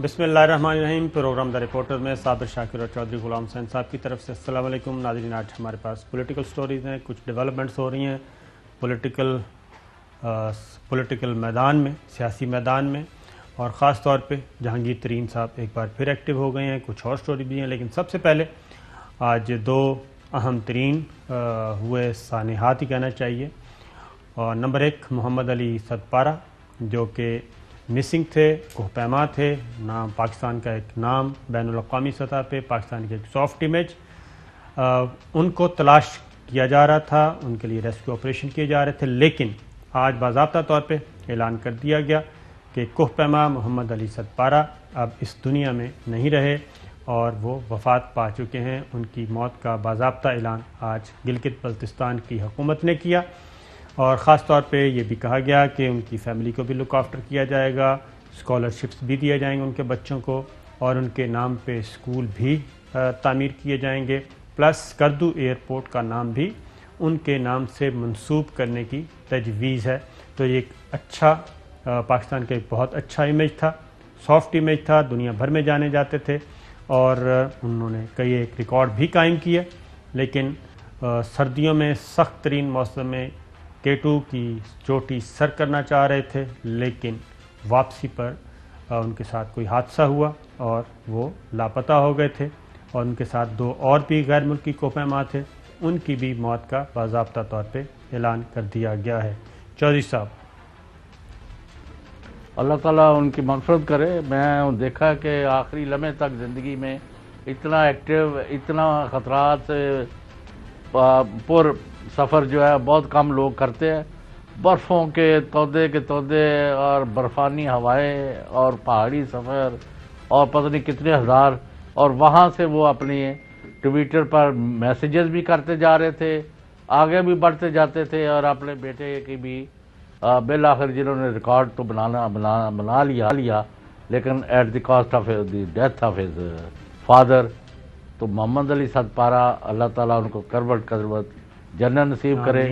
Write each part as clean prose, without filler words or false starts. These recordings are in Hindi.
बिस्मिल्लाहिर्रहमानिर्रहीम। प्रोग्राम द रिपोर्टर में साबिर शाकिर और चौधरी गुलाम हुसैन साहब की तरफ से अस्सलाम वालेकुम। नाज़रीन, आज हमारे पास पॉलिटिकल स्टोरीज़ हैं, कुछ डेवलपमेंट्स हो रही हैं पॉलिटिकल मैदान में, सियासी मैदान में, और ख़ास तौर पे जहांगीर तरीन साहब एक बार फिर एक्टिव हो गए हैं। कुछ और स्टोरी भी हैं, लेकिन सबसे पहले आज दो अहम तरीन हुए सानेहात ही कहना चाहिए। और नंबर एक मोहम्मद अली सदपारा, जो कि मिसिंग थे, कोहपैमा थे। नाम पाकिस्तान का एक नाम बैनुल-अक़वामी सतह पे, पाकिस्तान की एक सॉफ्ट इमेज, उनको तलाश किया जा रहा था, उनके लिए रेस्क्यू ऑपरेशन किए जा रहे थे। लेकिन आज बाज़ाब्ता तौर पे ऐलान कर दिया गया कि कोहपैमा मोहम्मद अली सदपारा अब इस दुनिया में नहीं रहे और वो वफ़ात पा चुके हैं। उनकी मौत का बाज़ाब्ता ऐलान आज गिलगित बल्तिस्तान की हुकूमत ने किया, और ख़ास तौर पे ये भी कहा गया कि उनकी फ़ैमिली को भी लुक आफ्टर किया जाएगा, स्कॉलरशिप्स भी दिए जाएंगे उनके बच्चों को, और उनके नाम पे स्कूल भी तामीर किए जाएंगे। प्लस करदू एयरपोर्ट का नाम भी उनके नाम से मंसूब करने की तजवीज़ है। तो ये एक अच्छा पाकिस्तान का एक बहुत अच्छा इमेज था, सॉफ्ट इमेज था, दुनिया भर में जाने जाते थे, और उन्होंने कई एक रिकॉर्ड भी कायम किए। लेकिन सर्दियों में सख्त तरीन मौसम में K2 की चोटी सर करना चाह रहे थे, लेकिन वापसी पर उनके साथ कोई हादसा हुआ और वो लापता हो गए थे। और उनके साथ दो और भी गैर मुल्की कोहपैमा थे, उनकी भी मौत का बाज़ाब्ता तौर पे ऐलान कर दिया गया है। चौधरी साहब, अल्लाह ताला उनकी मग़फ़िरत करे। मैं देखा कि आखिरी लम्हे तक ज़िंदगी में इतना एक्टिव, इतना ख़तरात से पुर सफ़र जो है बहुत कम लोग करते हैं। बर्फ़ों के तौदे और बर्फ़ानी हवाएं और पहाड़ी सफ़र और पता नहीं कितने हज़ार, और वहाँ से वो अपनी ट्विटर पर मैसेजेस भी करते जा रहे थे, आगे भी बढ़ते जाते थे, और अपने बेटे की भी बिल आखिर जिन्होंने रिकॉर्ड तो बना लिया, लेकिन at the cost of the death of his father. तो मोहम्मद अली सदपारा, अल्लाह ताला उनको करवट जन्नत नसीब करे,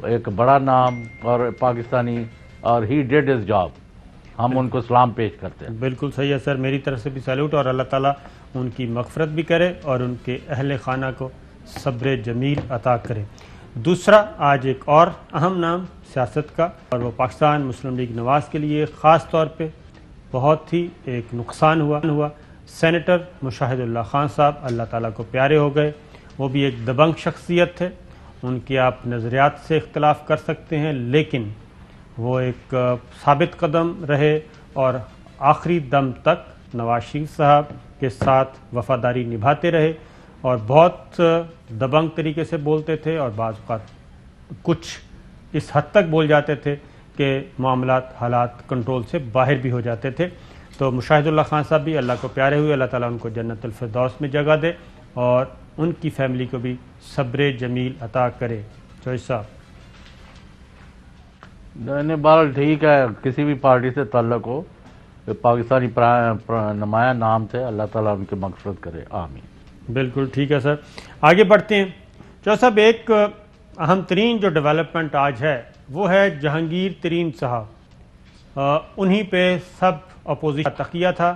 एक बड़ा नाम और पाकिस्तानी, और ही डिड हिज जॉब। हम उनको सलाम पेश करते हैं। बिल्कुल सही है सर, मेरी तरफ से भी सैल्यूट, और अल्लाह ताला उनकी मग़फ़िरत भी करे और उनके अहले खाना को सब्र जमील अता करे। दूसरा, आज एक और अहम नाम सियासत का, और वो पाकिस्तान मुस्लिम लीग नवाज़ के लिए ख़ास तौर पे बहुत ही एक नुकसान हुआ। सेनेटर मुशाहिदुल्लाह खान साहब अल्लाह ताला को प्यारे हो गए। वो भी एक दबंग शख्सियत थे, उनकी आप नज़रियात से इख्तलाफ कर सकते हैं, लेकिन वो एक साबित कदम रहे और आखिरी दम तक नवाज शरीफ साहब के साथ वफ़ादारी निभाते रहे, और बहुत दबंग तरीके से बोलते थे, और बाज़ औक़ात कुछ इस हद तक बोल जाते थे कि मामलात हालात कंट्रोल से बाहर भी हो जाते थे। तो मुशाहिदुल्लाह खान साहब भी अल्लाह को प्यारे हुए, अल्लाह ताला उनको जन्नतुल फिरदौस में जगह दे और उनकी फैमिली को भी सब्र जमील अता करे। चौधरी साहब, नहीं, बाल ठीक है, किसी भी पार्टी से ताल्लुक़ हो, पाकिस्तानी नुमाया नाम थे, अल्लाह ताला उनकी मग़फ़िरत करे, आमीन। बिल्कुल ठीक है सर, आगे बढ़ते हैं। चौधरी साहब, एक अहम तरीन जो डेवलपमेंट आज है वो है जहांगीर तरीन साहब। उन्हीं पे सब अपोजिशन का तकिया था,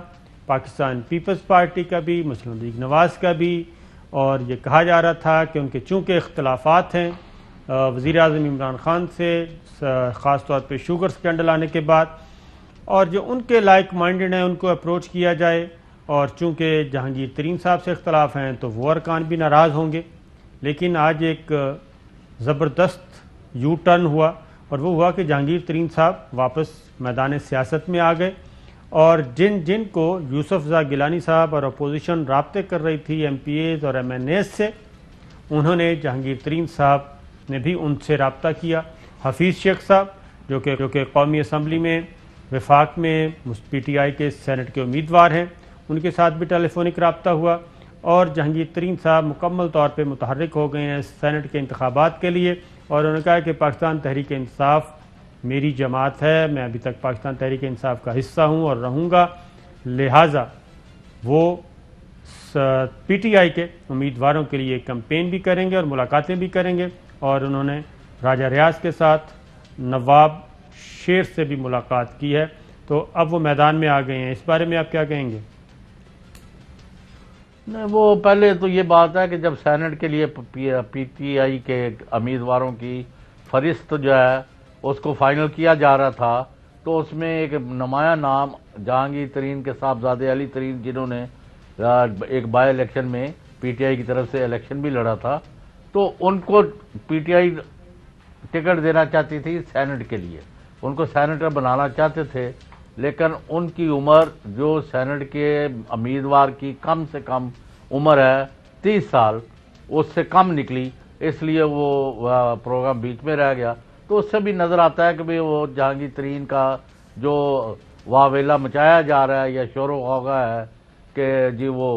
पाकिस्तान पीपल्स पार्टी का भी, मुस्लिम लीग नवाज़ का भी, और ये कहा जा रहा था कि उनके चूँकि इख्तलाफात हैं वज़ीर आज़म इमरान ख़ान से, ख़ास तौर पे शुगर स्कैंडल आने के बाद, और जो उनके लाइक माइंडेड हैं उनको अप्रोच किया जाए। और चूँकि जहांगीर तरीन साहब से इख्तलाफ हैं तो वो अरकान भी नाराज़ होंगे। लेकिन आज एक ज़बरदस्त यू टर्न हुआ, और वो हुआ कि जहांगीर तरीन साहब वापस मैदान सियासत में आ गए, और जिन को यूसुफ ज़ा गिलानी साहब और अपोजिशन राब्ते कर रही थी MPAs और MNAs से, उन्होंने जहांगीर तरीन साहब ने भी उनसे रब्ता किया। हफीज़ शेख साहब जो कि कौमी असम्बली में वफाक में PTI के सेनेट के उम्मीदवार हैं, उनके साथ भी टेलीफोनिक रब्ता हुआ, और जहांगीर तरीन साहब मुकम्मल तौर पर मुतहर्रिक हो गए हैं सेनेट के इंतखाबात के लिए। और उन्होंने कहा कि पाकिस्तान तहरीक इंसाफ मेरी जमात है, मैं अभी तक पाकिस्तान तहरीक इंसाफ का हिस्सा हूँ और रहूँगा, लिहाजा वो PTI के उम्मीदवारों के लिए कैंपेन भी करेंगे और मुलाकातें भी करेंगे। और उन्होंने राजा रियाज के साथ नवाब शेर से भी मुलाकात की है। तो अब वो मैदान में आ गए हैं, इस बारे में आप क्या कहेंगे? नहीं, वो पहले तो ये बात है कि जब सेनेट के लिए पीटीआई के उम्मीदवारों की फहरिस्त जो है उसको फाइनल किया जा रहा था, तो उसमें एक नुमाया नाम जहांगीर तरीन के साहबजादे अली तरीन, जिन्होंने एक बाय इलेक्शन में पीटीआई की तरफ से इलेक्शन भी लड़ा था, तो उनको पीटीआई टिकट देना चाहती थी सेनेट के लिए, उनको सेनेटर बनाना चाहते थे। लेकिन उनकी उम्र जो सेनेट के उम्मीदवार की कम से कम उम्र है 30 साल, उससे कम निकली, इसलिए वो प्रोग्राम बीच में रह गया। तो उससे भी नज़र आता है कि भाई वो जहांगीर तरीन का जो वावेला मचाया जा रहा है या शोरो होगा है कि जी वो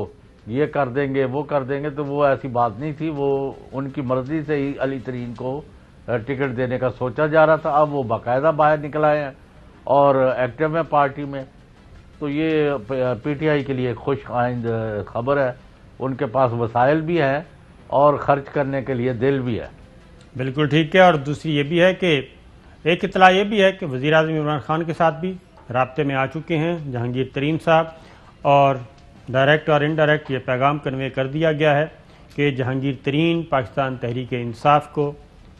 ये कर देंगे वो कर देंगे, तो वो ऐसी बात नहीं थी। वो उनकी मर्जी से ही अली तरीन को टिकट देने का सोचा जा रहा था। अब वो बाकायदा बाहर निकल आए हैं और एक्टिव है पार्टी में, तो ये पीटीआई के लिए खुश आइंद खबर है। उनके पास वसाइल भी हैं और खर्च करने के लिए दिल भी है। बिल्कुल ठीक है। और दूसरी ये भी है कि एक इतला ये भी है कि वज़ीर आज़म इमरान खान के साथ भी राब्ते में आ चुके हैं जहांगीर तरीन साहब, और डायरेक्ट और इनडायरेक्ट ये पैगाम कन्वे कर दिया गया है कि जहांगीर तरीन पाकिस्तान तहरीक इंसाफ को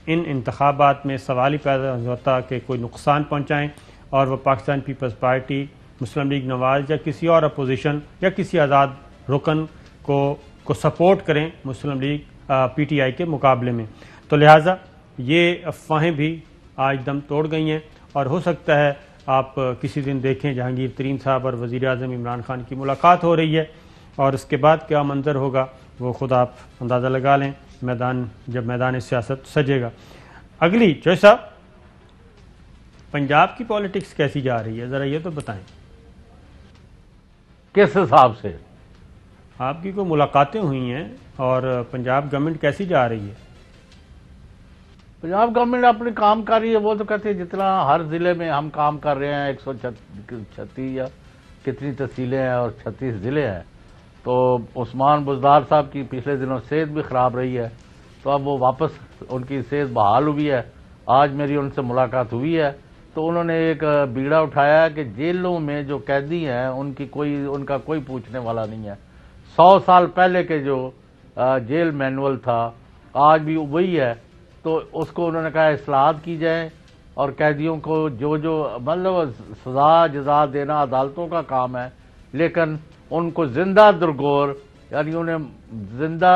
इन इंतखाबात में सवाल ही पैदा होता कि कोई नुकसान पहुँचाएँ, और वह पाकिस्तान पीपल्स पार्टी, मुस्लिम लीग नवाज़ या किसी और अपोजिशन या किसी आज़ाद रुकन को सपोर्ट करें मुस्लिम लीग पीटीआई के मुकाबले में। तो लिहाजा ये अफवाहें भी आज दम तोड़ गई हैं, और हो सकता है आप किसी दिन देखें जहांगीर तरीन साहब और वज़ीर आज़म इमरान खान की मुलाकात हो रही है, और उसके बाद क्या मंजर होगा वो ख़ुद आप अंदाज़ा लगा लें जब मैदान सियासत सजेगा। अगली चॉइस साहब, पंजाब की पॉलिटिक्स कैसी जा रही है, ज़रा ये तो बताएं। किस हिसाब से? आपकी कोई मुलाकातें हुई हैं और पंजाब गवर्नमेंट कैसी जा रही है? पंजाब गवर्नमेंट अपने काम कर रही है। वो तो कहते हैं जितना हर ज़िले में हम काम कर रहे हैं, 136 या कितनी तहसीलें हैं और 36 ज़िले हैं। तो उस्मान बुज़दार साहब की पिछले दिनों सेहत भी ख़राब रही है, तो अब वो वापस उनकी सेहत बहाल हुई है। आज मेरी उनसे मुलाकात हुई है, तो उन्होंने एक बीड़ा उठाया कि जेलों में जो कैदी हैं उनका कोई पूछने वाला नहीं है। 100 साल पहले के जो जेल मैनुअल था आज भी वही है, तो उसको उन्होंने कहा इस्लाहत की जाए, और कैदियों को जो मतलब सज़ा जजा देना अदालतों का काम है, लेकिन उनको जिंदा दरगोर यानी उन्हें जिंदा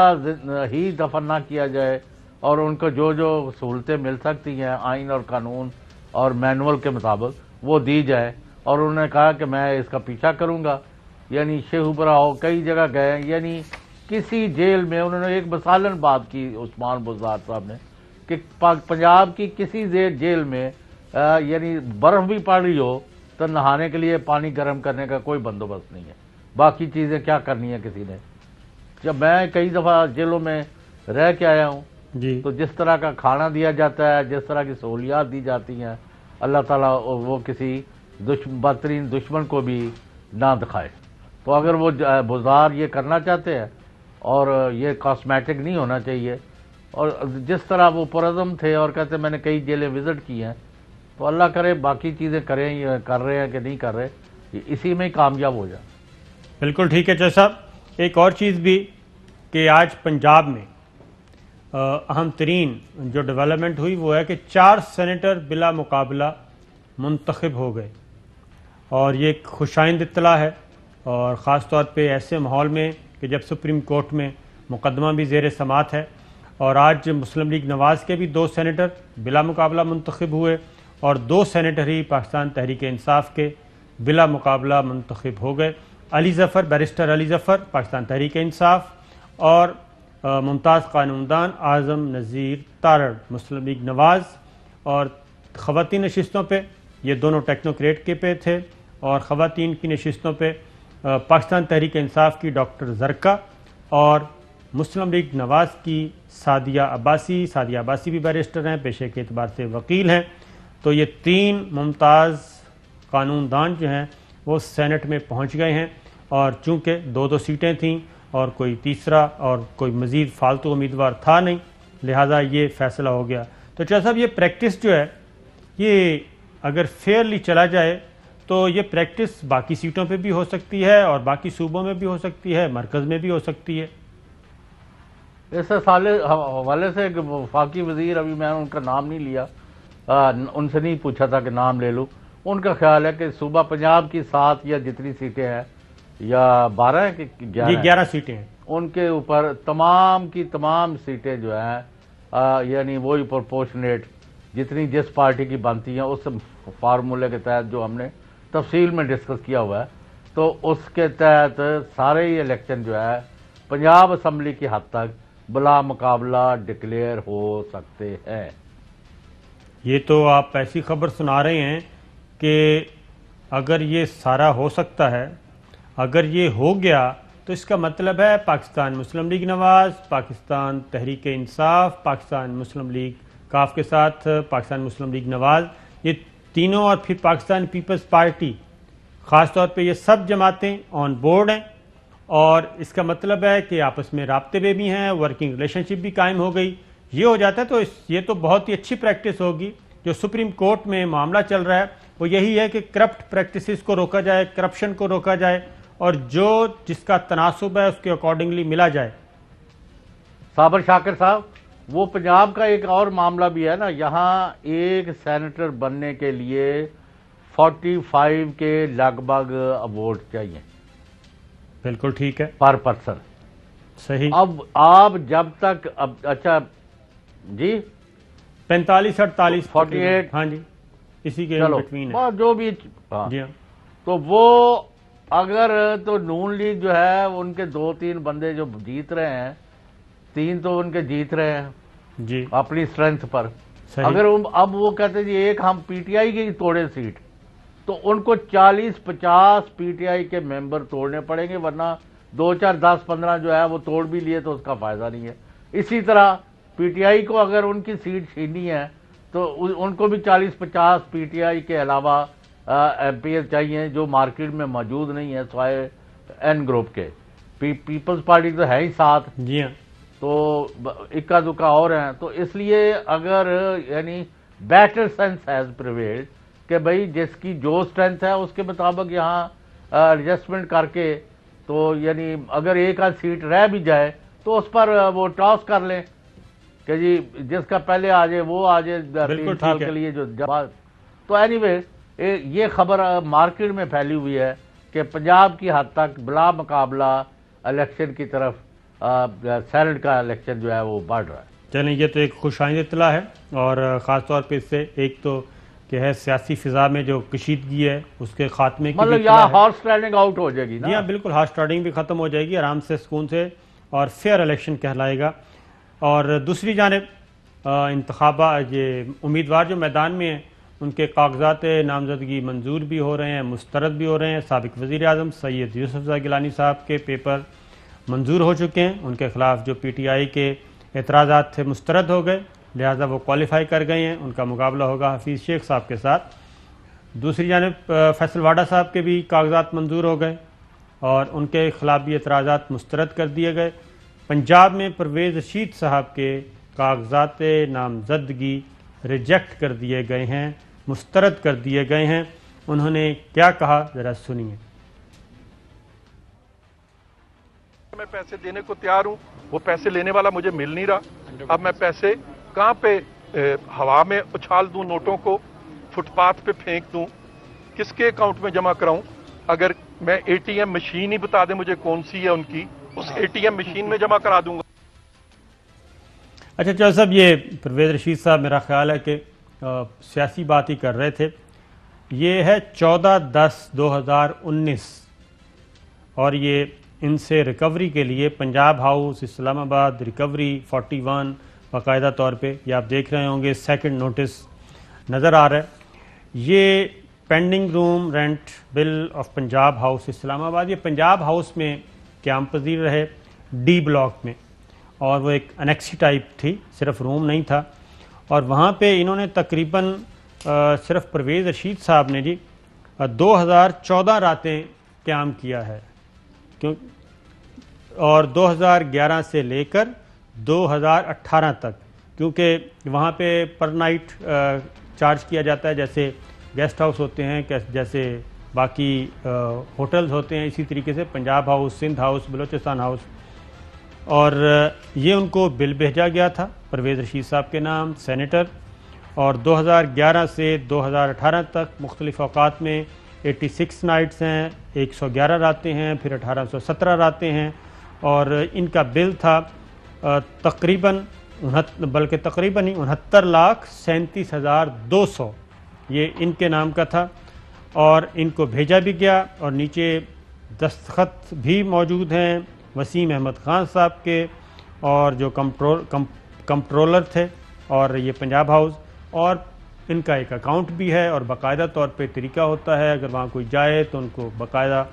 ही दफन ना किया जाए, और उनको जो सहूलतें मिल सकती हैं आइन और कानून और मैनुअल के मुताबिक वो दी जाए। और उन्होंने कहा कि मैं इसका पीछा करूँगा। यानी शेखुपुरा हो, कई जगह गए, यानी किसी जेल में उन्होंने एक मसालन बात की उस्मान बुज़दार साहब ने कि पंजाब की किसी जेल में यानी बर्फ़ भी पड़ रही हो तो नहाने के लिए पानी गर्म करने का कोई बंदोबस्त नहीं है, बाकी चीज़ें क्या करनी है किसी ने। जब मैं कई दफ़ा जेलों में रह के आया हूँ जी, तो जिस तरह का खाना दिया जाता है, जिस तरह की सहूलियात दी जाती हैं, अल्लाह ताला वो किसी बदतरीन दुश्मन को भी ना दिखाए। तो अगर वो बुज़दार ये करना चाहते हैं और ये कॉस्मेटिक नहीं होना चाहिए, और जिस तरह वो पुरज़म थे और कहते मैंने कई जेलें विज़िट की हैं, तो अल्लाह करे बाकी चीज़ें करें, कर रहे हैं कि नहीं कर रहे, इसी में ही कामयाब हो जाए। बिल्कुल ठीक है जय साहब। एक और चीज़ भी कि आज पंजाब में अहम तरीन जो डेवलपमेंट हुई वो है कि 4 सेनेटर बिला मुकाबला मुंतखब हो गए, और ये एक खुशाइंद इत्तला है, और ख़ास तौर पे ऐसे माहौल में कि जब सुप्रीम कोर्ट में मुकदमा भी ज़ेर समात है, और आज मुस्लिम लीग नवाज़ के भी 2 सेनेटर बिला मुकाबला मुंतखब हुए, और 2 सेनेटर ही पाकिस्तान तहरीक इंसाफ के बिला मुकाबला मुंतखब हो गए। अली ज़फ़र, बैरिस्टर अली ज़फ़र पाकिस्तान तहरीक इंसाफ, और मुमताज़ कानूनदान आज़म नज़ीर तारड़ मुस्लिम लीग नवाज़। और ख़वातीन नशिस्तों पे ये दोनों टेक्नोक्रेट के पे थे, और ख़वातीन की नशिस्तों पे पाकिस्तान तहरीक इंसाफ की डॉक्टर ज़रका और मुस्लिम लीग नवाज़ की सादिया अब्बासी भी बैरिस्टर हैं, पेशे के एतबार से वकील हैं। तो ये 3 मुमताज़ कानूनदान जो हैं वो सेनेट में पहुंच गए हैं, और चूँकि 2-2 सीटें थीं और कोई तीसरा और कोई मज़ीद फालतू उम्मीदवार था नहीं, लिहाजा ये फ़ैसला हो गया। तो चाचा साहब, ये प्रैक्टिस जो है ये अगर फेयरली चला जाए तो ये प्रैक्टिस बाकी सीटों पे भी हो सकती है और बाकी सूबों में भी हो सकती है, मरकज़ में भी हो सकती है। इस हवाले से वफाकी वजीर, अभी मैंने उनका नाम नहीं लिया, उनसे नहीं पूछा था कि नाम ले लूँ, उनका ख्याल है कि सूबा पंजाब की 7 या जितनी सीटें हैं, या 12 है कि 11 सीटें हैं, उनके ऊपर तमाम की तमाम सीटें जो हैं यानी वही प्रोपोर्शनेट जितनी जिस पार्टी की बनती हैं उस फार्मूले के तहत जो हमने तफसील में डिस्कस किया हुआ है, तो उसके तहत सारे ही इलेक्शन जो है पंजाब असम्बली की हद तक बिला मुकाबला डिक्लेयर हो सकते हैं। ये तो आप ऐसी खबर सुना रहे हैं कि अगर ये सारा हो सकता है, अगर ये हो गया तो इसका मतलब है पाकिस्तान मुस्लिम लीग नवाज, पाकिस्तान तहरीक इंसाफ, पाकिस्तान मुस्लिम लीग काफ के साथ पाकिस्तान मुस्लिम लीग नवाज, ये तीनों और फिर पाकिस्तान पीपल्स पार्टी, ख़ास तौर पे ये सब जमातें ऑन बोर्ड हैं और इसका मतलब है कि आपस में राब्ते में भी हैं, वर्किंग रिलेशनशिप भी कायम हो गई। ये हो जाता है तो ये तो बहुत ही अच्छी प्रैक्टिस होगी। जो सुप्रीम कोर्ट में मामला चल रहा है वो यही है कि करप्ट प्रैक्टिसेस को रोका जाए, करप्शन को रोका जाए और जो जिसका तनासुब है उसके अकॉर्डिंगली मिला जाए। साबर शाकिर साहब, वो पंजाब का एक और मामला भी है ना, यहाँ एक सेनेटर बनने के लिए 45 के लगभग वोट चाहिए। बिल्कुल ठीक है, पर पर्सन। सही। अब आप जब तक अच्छा जी 45-48 48, हाँ जी, इसी के बिटवीन है जो भी। हाँ जी हाँ। तो वो अगर तो नून लीग जो है उनके 2-3 बंदे जो जीत रहे हैं, 3 तो उनके जीत रहे हैं जी अपनी स्ट्रेंथ पर। अगर अब वो कहते हैं जी एक हम पीटीआई की तोड़े सीट, तो उनको 40-50 पीटीआई के मेंबर तोड़ने पड़ेंगे, वरना 2-4, 10-15 जो है वो तोड़ भी लिए तो उसका फायदा नहीं है। इसी तरह पीटीआई को अगर उनकी सीट छीननी है तो उनको भी 40-50 पीटीआई के अलावा एमपीएस चाहिए जो मार्केट में मौजूद नहीं है स्वाय एन ग्रुप के। पीपल्स पार्टी तो है ही 7 जी हाँ, तो इक्का दुक्का और हैं। तो इसलिए अगर यानी बेटर सेंस हैज प्रिवेल्ड कि भाई जिसकी जो स्ट्रेंथ है उसके मुताबिक यहाँ एडजस्टमेंट करके, तो यानी अगर एक आध सीट रह भी जाए तो उस पर वो टॉस कर लें कि जी जिसका पहले आ जाए वो आ जाए 3 साल के लिए जो जवाब। तो एनीवे ये खबर मार्केट में फैली हुई है कि पंजाब की हद तक बिला मुकाबला इलेक्शन की तरफ सेनेट का इलेक्शन जो है वो बढ़ रहा है। चलें, ये तो एक खुशाइंद इत्तला है और ख़ास तौर पे इससे एक तो कि है सियासी फिजा में जो कशीदगी है उसके खात्मे की, मतलब यहाँ हॉर्स ट्रेडिंग आउट हो जाएगी ना। जी हाँ, बिल्कुल, हॉर्स ट्रेडिंग भी ख़त्म हो जाएगी, आराम से सुकून से और फेयर इलेक्शन कहलाएगा। और दूसरी जानिब इंतखाबा ये उम्मीदवार जो मैदान में हैं उनके कागजात नामजदगी मंजूर भी हो रहे हैं, मुस्तरद भी हो रहे हैं। साबिक वज़ीर आज़म सैयद यूसुफ़ गिलानी साहब के पेपर मंजूर हो चुके हैं, उनके खिलाफ जो पीटीआई के एतराज़ात थे मुस्तरद हो गए, लिहाजा वो क्वालिफाई कर गए हैं। उनका मुकाबला होगा हफीज़ शेख साहब के साथ। दूसरी जानिब फैसल वाडा साहब के भी कागजात मंजूर हो गए और उनके खिलाफ भी एतराज़ात मुस्तरद कर दिए गए। पंजाब में परवेज़ रशीद साहब के कागजात नामजदगी रिजेक्ट कर दिए गए हैं, मुस्तरद कर दिए गए हैं। उन्होंने क्या कहा, ज़रा सुनिए। मैं पैसे देने को तैयार हूं, वो पैसे लेने वाला मुझे मिल नहीं रहा। अब मैं पैसे कहां पे हवा में उछाल दूं, नोटों को फुटपाथ पे फेंक दूं, किसके अकाउंट में जमा कराऊं? अगर मैं एटीएम मशीन ही बता दे मुझे कौन सी है उनकी, उस एटीएम मशीन में जमा करा दूंगा। अच्छा चलो साहब, ये परवेज़ रशीद साहब मेरा ख्याल है कि सियासी बात ही कर रहे थे। ये है 14/10/2019 और ये इनसे रिकवरी के लिए पंजाब हाउस इस्लामाबाद रिकवरी 41 बाकायदा तौर पे, ये आप देख रहे होंगे, सेकंड नोटिस नज़र आ रहा है। ये pending room rent bill of Punjab house Islamabad, ये पंजाब हाउस में क़याम पज़ीर रहे डी ब्लॉक में, और वो एक अनेक्सी टाइप थी, सिर्फ रूम नहीं था। और वहाँ पे इन्होंने तकरीबन सिर्फ परवेज़ रशीद साहब ने जी 2014 रातें क़याम किया है, क्यों, और 2011 से लेकर 2018 तक, क्योंकि वहाँ पे पर नाइट चार्ज किया जाता है, जैसे गेस्ट हाउस होते हैं, जैसे बाकी होटल्स होते हैं, इसी तरीके से Punjab House, Sindh House, Balochistan House. और ये उनको बिल भेजा गया था परवेज़ रशीद साहब के नाम, सेनेटर। और 2011 से 2018 तक मुख्तलिफ़ औक़ात में 86 नाइट्स हैं, 111 रातें हैं, फिर 1817 रातें हैं। और इनका बिल था तकरीबन 69,37,200, ये इनके नाम का था। और इनको भेजा भी गया और नीचे दस्तखत भी मौजूद हैं वसीम अहमद ख़ान साहब के, और जो कंट्रोलर थे, और ये पंजाब हाउस। और इनका एक अकाउंट भी है और बाकायदा तौर पे तरीका होता है, अगर वहाँ कोई जाए तो उनको बाकायदा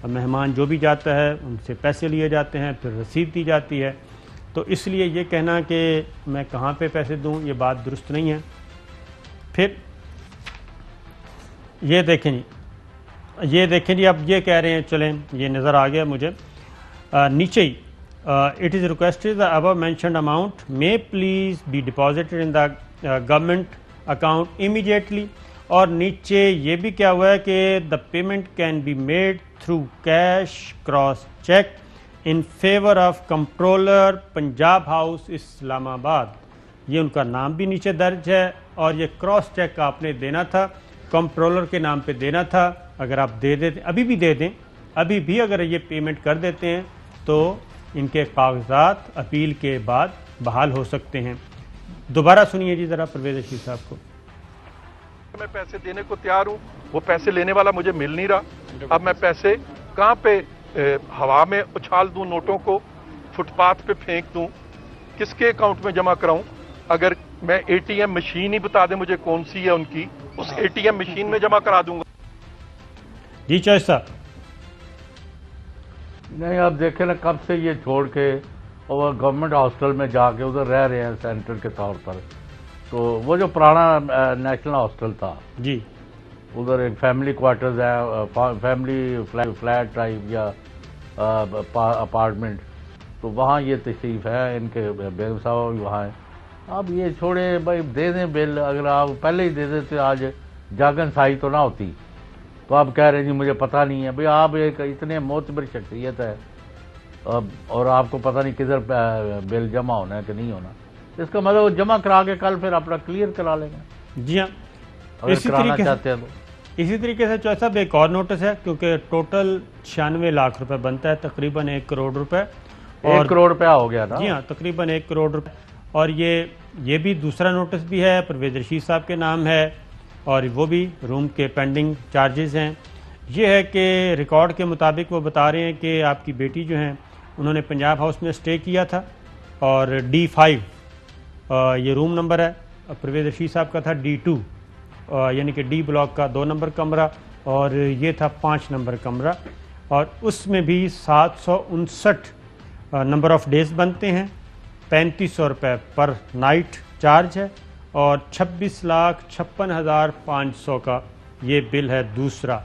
मेहमान जो भी जाता है उनसे पैसे लिए जाते हैं, फिर रसीद दी जाती है। तो इसलिए ये कहना कि मैं कहाँ पे पैसे दूँ, ये बात दुरुस्त नहीं है। फिर ये देखें जी, अब ये कह रहे हैं, चलें ये नज़र आ गया मुझे नीचे ही, it is requested the above mentioned amount may please be deposited in the government account immediately. और नीचे ये भी क्या हुआ है कि the payment can be made through cash cross cheque in favour of controller Punjab house Islamabad. ये उनका नाम भी नीचे दर्ज है, और ये क्रॉस चेक आपने देना था, कंट्रोलर के नाम पे देना था। अगर आप दे देते, अभी भी दे दें, अभी भी अगर ये पेमेंट कर देते हैं तो इनके कागजात अपील के बाद बहाल हो सकते हैं। दोबारा सुनिए जी ज़रा परवेज़ रशीद साहब को। मैं पैसे देने को तैयार हूँ, वो पैसे लेने वाला मुझे मिल नहीं रहा। अब मैं पैसे कहाँ पे हवा में उछाल दूं, नोटों को फुटपाथ पे फेंक दूं, किसके अकाउंट में जमा कराऊं? अगर मैं एटीएम मशीन ही बता दे मुझे कौन सी है उनकी, उस एटीएम मशीन में जमा करा दूंगा। जी चॉइस साहब। नहीं, आप देखें ना, कब से ये छोड़ के और गवर्नमेंट हॉस्टल में जाके उधर रह रहे हैं सेंटर के तौर पर। तो वो जो पुराना नेशनल हॉस्टल था जी, उधर एक फैमिली क्वार्टर्स है, फैमिली फ्लैट टाइप या अपार्टमेंट, तो वहाँ ये तशरीफ़ है इनके, बेगम साहब वहाँ है। अब ये छोड़े भाई, दे दें बिल, अगर आप पहले ही दे देते आज जागन साई तो ना होती। तो आप कह रहे हैं जी मुझे पता नहीं है। भाई आप एक इतने मोतबर शख्सियत है और आपको पता नहीं किधर बिल जमा होना है कि नहीं होना, इसका मतलब वो जमा करा के कल फिर अपना क्लियर करा लेंगे। जी हाँ, इसी तरीके चाहते हैं तो इसी तरीके से चौथा साहब एक और नोटिस है, क्योंकि टोटल 96 लाख रुपए बनता है, तकरीबन 1 करोड़ रुपए, और 1 करोड़ रुपया हो गया ना। जी हाँ, तकरीबन 1 करोड़ रुपए। और ये भी दूसरा नोटिस भी है, परवेज़ रशीद साहब के नाम है, और वो भी रूम के पेंडिंग चार्जेस हैं। ये है कि रिकॉर्ड के मुताबिक वो बता रहे हैं कि आपकी बेटी जो हैं उन्होंने पंजाब हाउस में स्टे किया था, और D5 ये रूम नंबर है, परवेज़ रशीद साहब का था D2 यानी कि D ब्लॉक का 2 नंबर कमरा, और ये था 5 नंबर कमरा, और उसमें भी 759 नंबर ऑफ़ डेज़ बनते हैं, 3500 रुपये पर नाइट चार्ज है, और 26,56,500 का ये बिल है दूसरा।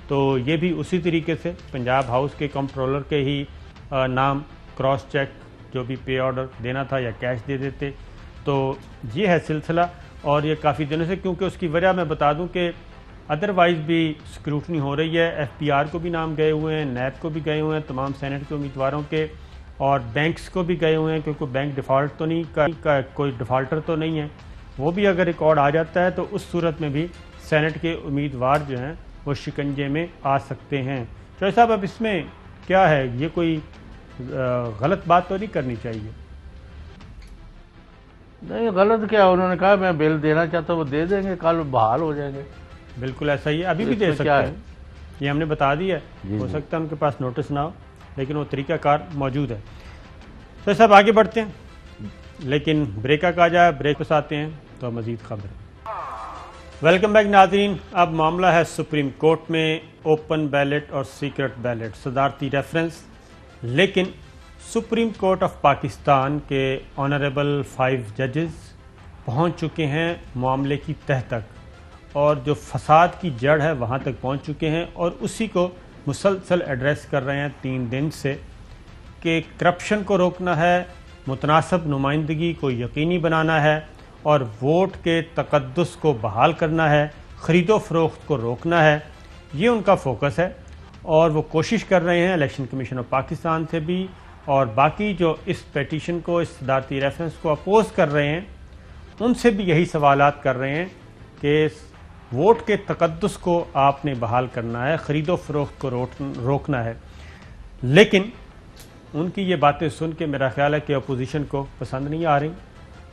तो ये भी उसी तरीके से पंजाब हाउस के कंट्रोलर के ही नाम क्रॉस चेक जो भी पे ऑर्डर देना था या कैश दे देते। तो ये है सिलसिला, और ये काफ़ी दिनों से, क्योंकि उसकी वजह मैं बता दूं कि अदरवाइज़ भी स्क्रूटनी हो रही है, FPR को भी नाम गए हुए हैं, नैब को भी गए हुए हैं, तमाम सेनेट के उम्मीदवारों के, और बैंक्स को भी गए हुए हैं, क्योंकि बैंक डिफ़ॉल्ट तो नहीं का कोई डिफ़ॉल्टर तो नहीं है। वो भी अगर रिकॉर्ड आ जाता है तो उस सूरत में भी सेनेट के उम्मीदवार जो हैं वो शिकंजे में आ सकते हैं। चौधरी साहब, अब इसमें क्या है, ये कोई गलत बात तो नहीं करनी चाहिए? नहीं, गलत क्या, उन्होंने कहा मैं बिल देना चाहता हूँ, वो दे देंगे, कल बहाल हो जाएंगे। बिल्कुल ऐसा ही है, अभी भी दे सकते हैं, ये हमने बता दिया है। हो सकता है उनके पास नोटिस ना हो, लेकिन वो तरीक़ाकार मौजूद है। तो सब आगे बढ़ते हैं, लेकिन ब्रेक का कहा जाए, ब्रेक पर आते हैं तो मज़ीद खबर। वेलकम बैक नाज़रीन। अब मामला है सुप्रीम कोर्ट में ओपन बैलेट और सीक्रेट बैलेट, सदारती रेफरेंस। लेकिन सुप्रीम कोर्ट ऑफ पाकिस्तान के ऑनरेबल 5 जजेस पहुंच चुके हैं मामले की तह तक, और जो फसाद की जड़ है वहां तक पहुंच चुके हैं, और उसी को मुसलसल एड्रेस कर रहे हैं 3 दिन से, कि करप्शन को रोकना है, मुतनासिब नुमाइंदगी को यकीनी बनाना है, और वोट के तकद्दुस को बहाल करना है, ख़रीदो फरोख्त को रोकना है। ये उनका फोकस है और वो कोशिश कर रहे हैं इलेक्शन कमीशन ऑफ पाकिस्तान से भी और बाकी जो इस पेटिशन को, इस सदारती रेफरेंस को अपोज कर रहे हैं, उनसे भी यही सवालात कर रहे हैं कि वोट के तकद्दुस को आपने बहाल करना है, ख़रीदो फरोख्त को रोकना है। लेकिन उनकी ये बातें सुन के मेरा ख्याल है कि अपोजिशन को पसंद नहीं आ रही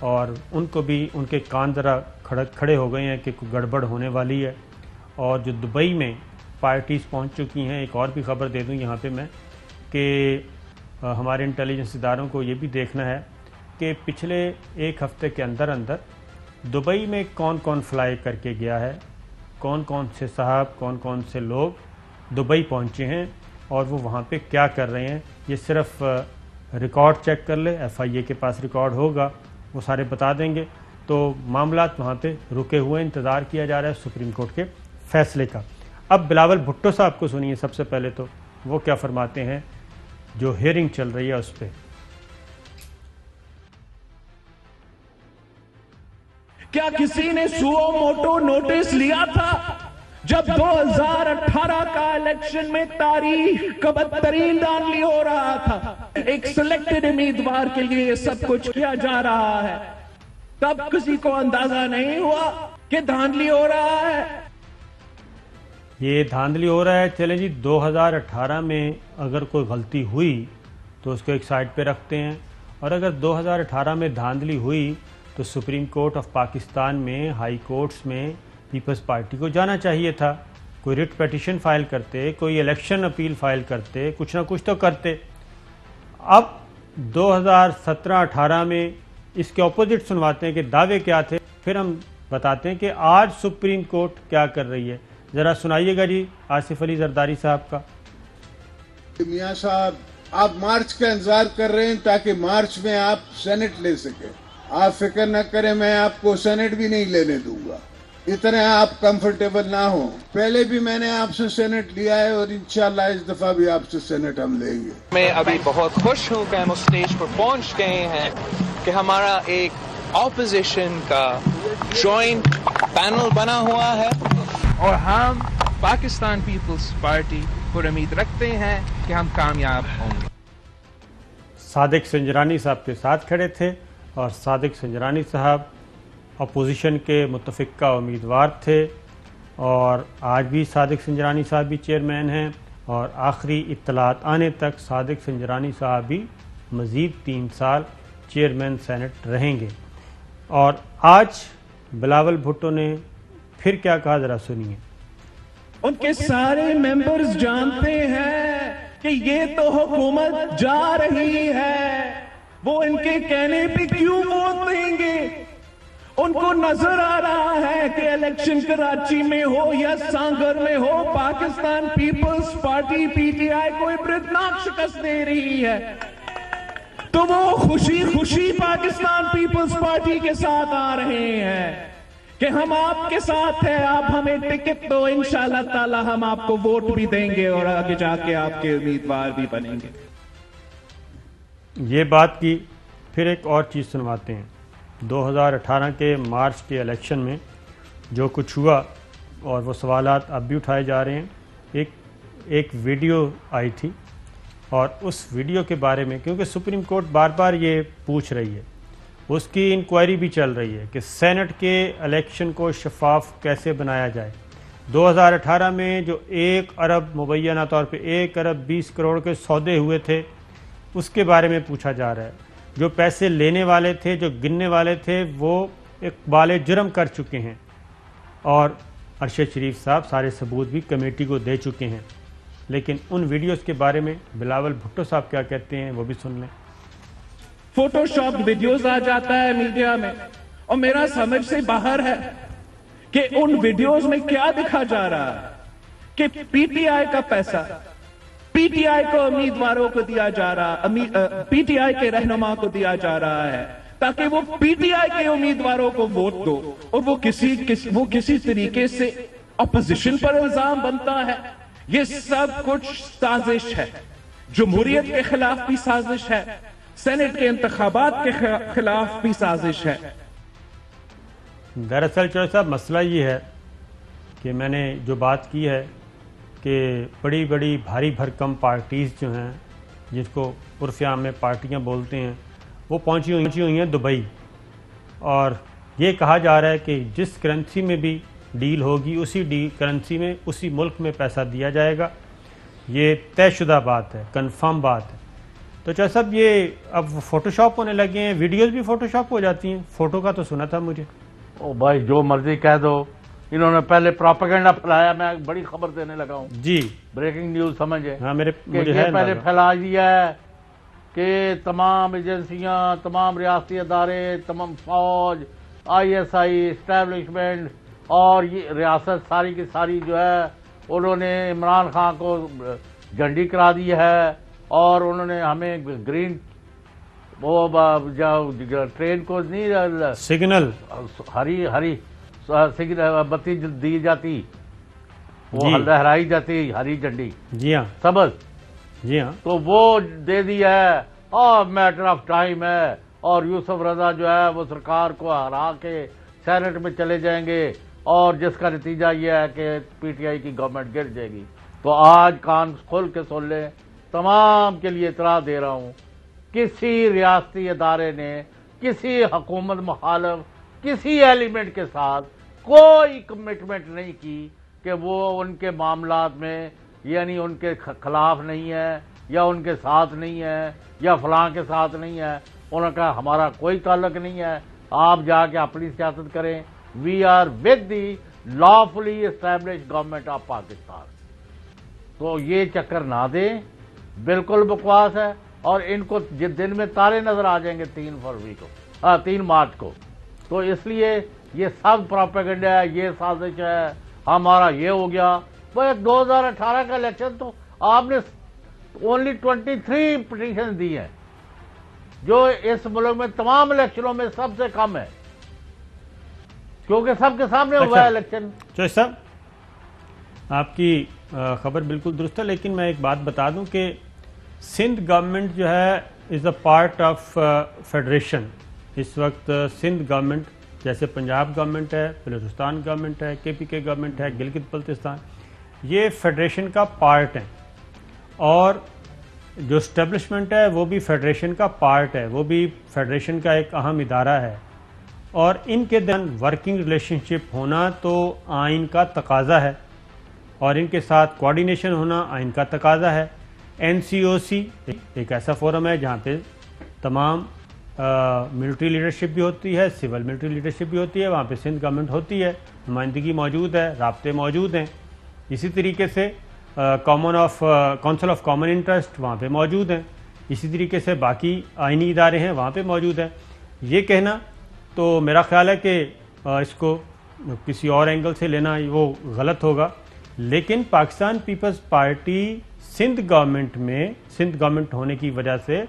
और उनको भी उनके कान ज़रा खड़े हो गए हैं कि कोई गड़बड़ होने वाली है। और जो दुबई में पार्टीज़ पहुंच चुकी हैं, एक और भी ख़बर दे दूं यहाँ पे मैं कि हमारे इंटेलिजेंस इदारों को ये भी देखना है कि पिछले एक हफ़्ते के अंदर अंदर दुबई में कौन कौन फ्लाई करके गया है, कौन कौन से साहब, कौन कौन से लोग दुबई पहुंचे हैं और वो वहाँ पे क्या कर रहे हैं। ये सिर्फ रिकॉर्ड चेक कर ले, FIA के पास रिकॉर्ड होगा, वो सारे बता देंगे। तो मामलात वहाँ पे रुके हुए, इंतज़ार किया जा रहा है सुप्रीम कोर्ट के फैसले का। अब बिलावल भुट्टो साहब को सुनिए सबसे पहले तो वो क्या फरमाते हैं जो हियरिंग चल रही है उस पर। क्या किसी ने सुओ मोटो नोटिस लिया था जब 2018 का इलेक्शन में तारीख का बदतरीन धांधली हो रहा था, एक सिलेक्टेड उम्मीदवार के लिए ये सब कुछ किया जा रहा है, तब किसी को अंदाजा नहीं हुआ कि धांधली हो रहा है। ये धांधली हो रहा है। चले जी, 2018 में अगर कोई गलती हुई तो उसको एक साइड पे रखते हैं, और अगर 2018 में धांधली हुई तो सुप्रीम कोर्ट ऑफ पाकिस्तान में, हाई कोर्ट्स में पीपल्स पार्टी को जाना चाहिए था। कोई रिट पिटीशन फाइल करते, कोई इलेक्शन अपील फाइल करते, कुछ ना कुछ तो करते। अब 2017-18 में इसके ऑपोजिट सुनवाते हैं कि दावे क्या थे, फिर हम बताते हैं कि आज सुप्रीम कोर्ट क्या कर रही है। ज़रा सुनाइएगा जी आसिफ अली जरदारी साहब का। मियाँ साहब, आप मार्च का इंतजार कर रहे हैं ताकि मार्च में आप सेनेट ले सके। आप फिक्र न करें, मैं आपको सेनेट भी नहीं लेने दूंगा, इतने आप कंफर्टेबल ना हो। पहले भी मैंने आपसे सेनेट लिया है और इंशाल्लाह इस दफा भी आपसे सेनेट हम लेंगे। मैं अभी बहुत खुश हूँ कि हम उस स्टेज पर पहुँच गए हैं कि हमारा एक ऑपोजिशन का जॉइंट पैनल बना हुआ है और हम पाकिस्तान पीपल्स पार्टी पर उम्मीद रखते हैं कि हम कामयाब होंगे। सादिक संजरानी साहब के साथ खड़े थे और सादिक संजरानी साहब अपोजिशन के मुतफ़िका उम्मीदवार थे और आज भी सादिक संजरानी साहब भी चेयरमैन हैं और आखिरी इत्तलात आने तक सादिक संजरानी साहब भी मज़ीद 3 साल चेयरमैन सेनेट रहेंगे। और आज बिलावल भुट्टो ने फिर क्या कहा, ज़रा सुनिए। उनके सारे मेंबर्स जानते हैं कि ये तो हुकूमत जा रही है, वो इनके कहने पे क्यों वोट देंगे। उनको नजर आ रहा है कि इलेक्शन कराची में हो या सांगर में हो, पाकिस्तान पीपल्स पार्टी PTI को इब्रतनाक शिकस्त दे रही है, तो वो खुशी खुशी पाकिस्तान पीपल्स पार्टी के साथ आ रहे हैं कि हम आपके साथ हैं, आप हमें टिकट दो, इंशाल्लाह ताला हम आपको वोट भी देंगे और आगे जाके आपके उम्मीदवार भी बनेंगे। ये बात की। फिर एक और चीज़ सुनवाते हैं। 2018 के मार्च के इलेक्शन में जो कुछ हुआ और वो सवालात अब भी उठाए जा रहे हैं। एक वीडियो आई थी और उस वीडियो के बारे में, क्योंकि सुप्रीम कोर्ट बार बार ये पूछ रही है, उसकी इंक्वायरी भी चल रही है कि सेनेट के इलेक्शन को शफाफ कैसे बनाया जाए। 2018 में जो 1 अरब मुबैना तौर पे 1 अरब 20 करोड़ के सौदे हुए थे, उसके बारे में पूछा जा रहा है। जो पैसे लेने वाले थे, जो गिनने वाले थे, वो इक़बाल जुर्म कर चुके हैं और अरशद शरीफ साहब सारे सबूत भी कमेटी को दे चुके हैं। लेकिन उन वीडियोस के बारे में बिलावल भुट्टो साहब क्या कहते हैं वो भी सुन लें। फोटोशॉप वीडियोस आ जाता है मीडिया में और मेरा समझ से बाहर है कि उन वीडियोस में क्या दिखा जा रहा है कि PTI का पैसा PTI को उम्मीदवारों को दिया जा रहा, PTI के रहनुमा को दिया जा रहा है ताकि वो PTI के उम्मीदवारों को वोट दो, और वो किसी तरीके से अपोजिशन पर इल्जाम बनता है। ये सब कुछ साजिश है, जमहूरियत के खिलाफ भी साजिश है, सेनेट के इंतखाबात के खिलाफ भी साजिश है। दरअसल चौधरी साहब, मसला ये है कि मैंने जो बात की है कि बड़ी बड़ी भारी भरकम पार्टीज़ जो हैं, जिसको उर्फ़-ए-आम में पार्टियां बोलते हैं, वो पहुंची हुई हैं दुबई। और ये कहा जा रहा है कि जिस करेंसी में भी डील होगी उसी करेंसी में उसी मुल्क में पैसा दिया जाएगा। ये तयशुदा बात है, कंफर्म बात है। तो चाचा साहब, ये अब फ़ोटोशॉप होने लगे हैं, वीडियोस भी फ़ोटोशॉप हो जाती हैं। फ़ोटो का तो सुना था मुझे। ओ भाई, जो मर्जी कह दो, इन्होंने पहले प्रोपेगेंडा फैलाया। मैं बड़ी खबर देने लगा हूँ जी, ब्रेकिंग न्यूज समझे। हाँ, मुझे है पहले फैला दिया है कि तमाम एजेंसियां, तमाम रियासती अदारे, तमाम फौज, ISI इस्टेब्लिशमेंट और ये रियासत सारी की सारी जो है, उन्होंने इमरान खान को झंडी करा दी है और उन्होंने हमें ग्रीन वो ट्रेन को नहीं सिग्नल हरी सिग्नल बत्ती दी जाती, वो लहराई जाती हरी झंडी। जी हाँ, सबज। जी हाँ, तो वो दे दी है और मैटर ऑफ टाइम है। और यूसुफ रजा जो है वो सरकार को हरा के सेनेट में चले जाएंगे और जिसका नतीजा ये है कि PTI की गवर्नमेंट गिर जाएगी। तो आज कान खोल के सुन लें, तमाम के लिए इतला दे रहा हूं, किसी रियासती अदारे ने किसी हुकूमत मुखालिफ किसी एलिमेंट के साथ कोई कमिटमेंट नहीं की कि वो उनके मामलात में, यानी उनके खिलाफ नहीं है या उनके साथ नहीं है या फलां के साथ नहीं है। उन्होंने कहा हमारा कोई ताल्लुक नहीं है, आप जाके अपनी सियासत करें। We are with the lawfully establish government of Pakistan. तो ये चक्कर ना दें, बिल्कुल बकवास है। और इनको जिस दिन में तारे नजर आ जाएंगे 3 मार्च को, तो इसलिए ये सब प्रोपेगेंडा है, ये साजिश है, हमारा ये हो गया। भाई 2018 का इलेक्शन तो आपने ओनली 23 पिटीशन दी है, जो इस मुल्क में तमाम इलेक्शनों में सबसे कम है, क्योंकि सबके सामने हुआ है इलेक्शन। तो साहब, आपकी खबर बिल्कुल दुरुस्त है, लेकिन मैं एक बात बता दूं कि सिंध गवर्नमेंट जो है is a part of federation. इस वक्त सिंध गवर्नमेंट, जैसे पंजाब गवर्नमेंट है, बलूचिस्तान गवर्नमेंट है, KPK गवर्नमेंट है, गिलगित बल्तिस्तान, ये फेडरेशन का पार्ट है। और जो स्टैब्लिशमेंट है वो भी फेडरेशन का पार्ट है, वो भी फेडरेशन का एक अहम इदारा है। और इनके दरमियान वर्किंग रिलेशनशिप होना तो आइन का तकाजा है, और इनके साथ कोऑर्डिनेशन होना आइन का तकाजा है। NCOC एक ऐसा फोरम है जहाँ पे तमाम मिलिट्री लीडरशिप भी होती है, सिविल मिलिट्री लीडरशिप भी होती है, वहाँ पे सिंध गवर्नमेंट होती है, नुमाइंदगी मौजूद है, राब्ते मौजूद हैं। इसी तरीके से काउंसिल ऑफ कॉमन इंटरेस्ट वहाँ पे मौजूद हैं। इसी तरीके से बाकी आइनी इदारे हैं वहाँ पे मौजूद हैं। ये कहना तो मेरा ख्याल है कि इसको किसी और एंगल से लेना वो गलत होगा। लेकिन Pakistan people's party Sindh government होने की वजह से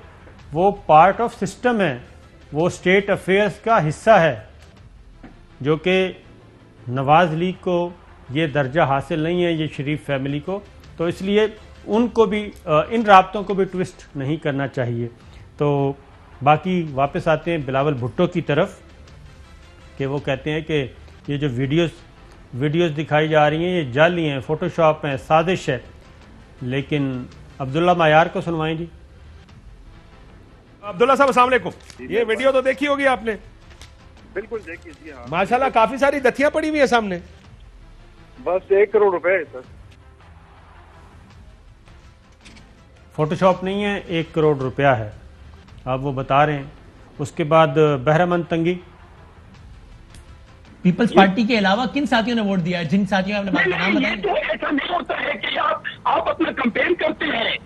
वो पार्ट ऑफ सिस्टम है, वो स्टेट अफेयर्स का हिस्सा है, जो कि नवाज लीग को ये दर्जा हासिल नहीं है, ये शरीफ फैमिली को। तो इसलिए उनको भी इन राब्तों को भी ट्विस्ट नहीं करना चाहिए। तो बाकी वापस आते हैं बिलावल भुट्टो की तरफ, कि वो कहते हैं कि ये जो वीडियोस दिखाई जा रही हैं ये जाली हैं, फोटोशॉप हैं, साजिश है। लेकिन अब्दुल्ला मायार को सुनवाएं जी। अब्दुल्ला साहब अस्सलाम वालेकुम। ये वीडियो तो देखी होगी आपने? बिल्कुल देखी जी। हाँ, माशाल्लाह काफी सारी दथियां पड़ी हुई है सामने। बस 1 करोड़ रुपए है सर। फोटोशॉप नहीं है, 1 करोड़ रुपया है, आप वो बता रहे हैं। उसके बाद बहरामंद तंगी, पीपल्स पार्टी के अलावा किन साथियों ने वोट दिया है? जिन साथियों ने आपने नाम बताया। तो ऐसा नहीं होता है कि आप अपना कैंपेन करते हैं,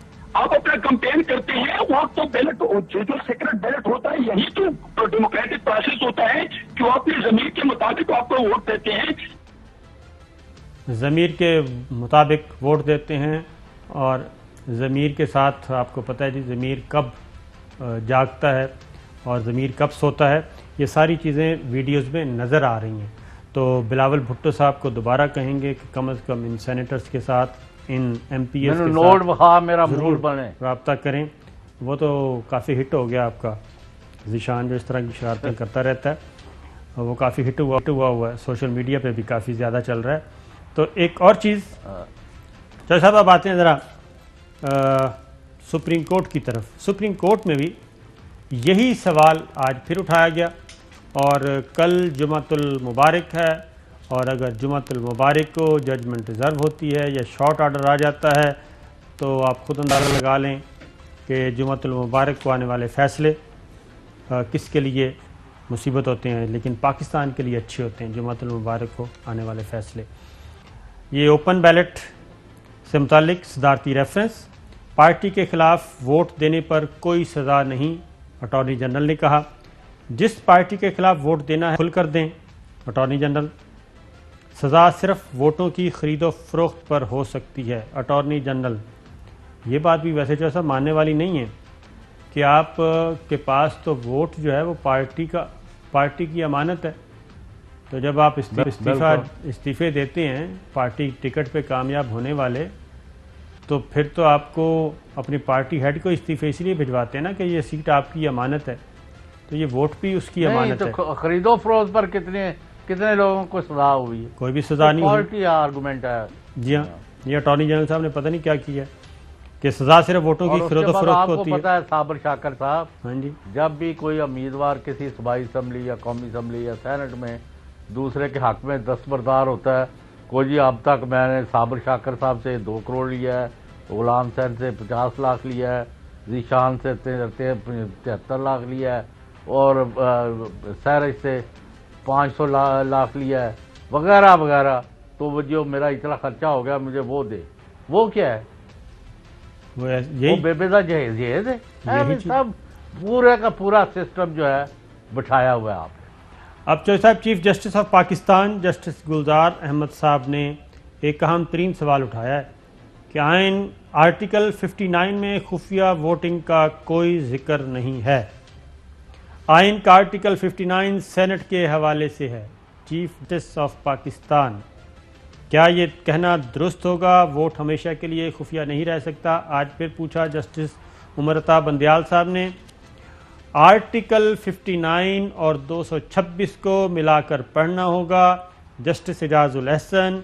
वहाँ तो बैलेट जो सीक्रेट बैलेट होता है, यही तो डेमोक्रेटिक प्रोसेस होता है कि वो अपनी जमीर के मुताबिक आपको वोट देते हैं। ज़मीर के मुताबिक वोट देते हैं, और ज़मीर के साथ आपको पता है जी ज़मीर कब जागता है और ज़मीर कब सोता है, ये सारी चीज़ें वीडियोस में नज़र आ रही हैं। तो बिलावल भुट्टो साहब को दोबारा कहेंगे कि कम से कम इन सेनेटर्स के साथ, इन MPs के साथ मेरा जरूर बने रब्ता करें। वो तो काफ़ी हिट हो गया आपका ज़ीशान, जो इस तरह की शरारतें करता रहता है, वो काफ़ी हिट हुआ है, सोशल मीडिया पे भी काफ़ी ज़्यादा चल रहा है। तो एक और चीज़ तो साहब अब आते हैं ज़रा सुप्रीम कोर्ट की तरफ। सुप्रीम कोर्ट में भी यही सवाल आज फिर उठाया गया और कल जुमातुल मुबारक है, और अगर जुमातुल मुबारक को जजमेंट रिज़र्व होती है या शॉर्ट ऑर्डर आ जाता है तो आप खुद अंदाज़ा लगा लें कि जुमातुल मुबारक को आने वाले फ़ैसले किसके लिए मुसीबत होते हैं, लेकिन पाकिस्तान के लिए अच्छे होते हैं जुमातुल मुबारक को आने वाले फ़ैसले। ये ओपन बैलेट से मुतालिक सदारती रेफरेंस, पार्टी के ख़िलाफ़ वोट देने पर कोई सज़ा नहीं, अटॉर्नी जनरल ने कहा। जिस पार्टी के ख़िलाफ़ वोट देना है खुलकर दें, अटॉर्नी जनरल। सज़ा सिर्फ वोटों की खरीदो फरोख्त पर हो सकती है, अटॉर्नी जनरल। ये बात भी वैसे जो ऐसा मानने वाली नहीं है कि आप के पास तो वोट जो है वो पार्टी की अमानत है। तो जब आप इस्तीफ़े देते हैं पार्टी टिकट पे कामयाब होने वाले, तो फिर तो आपको अपनी पार्टी हेड को इस्तीफ़े इसलिए भिजवाते हैं ना कि ये सीट आपकी अमानत है, तो ये वोट भी उसकी अमानत है। तो खरीदो फरोख्त पर कितने लोगों को सजा हुई है? कोई भी सजा नहीं हुई। पार्टी आर्गूमेंट है। जी हाँ, ये अटॉर्नी जनरल साहब ने पता नहीं क्या किया कि सजा सिर्फ वोटों की खरीदो फरोख्त होती है। पता है साबर शाकर साहब, हाँ जी, जब भी कोई उम्मीदवार किसी सूबाई असम्बली या कौमी असम्बली या सेनेट में दूसरे के हक में दस्तबरदार होता है, कोई जी अब तक मैंने साबर शाकर साहब से 2 करोड़ लिया है, गुलाम सैन से 50 लाख लिया है, जीशान से 73 लाख लिया है, और सैरज से 500 लाख लिया है, वगैरह वगैरह, तो वो जो मेरा इतना खर्चा हो गया मुझे वो दे। वो क्या है? वो बेबेदा जहेज है। सब पूरे का पूरा सिस्टम जो है बिठाया हुआ है आपने। अब चौधरी साहब, chief justice of Pakistan justice Gulzar Ahmed साहब ने एक अहम तरीन सवाल उठाया है कि आइन आर्टिकल 59 में खुफिया वोटिंग का कोई जिक्र नहीं है। आइन का आर्टिकल 59 सेनेट के हवाले से है। चीफ जस्टिस ऑफ पाकिस्तान, क्या ये कहना दुरुस्त होगा वोट हमेशा के लिए खुफिया नहीं रह सकता? आज फिर पूछा जस्टिस उमरता बंदयाल साहब ने। आर्टिकल 59 और 226 को मिलाकर पढ़ना होगा। जस्टिस एजाजुल एहसन,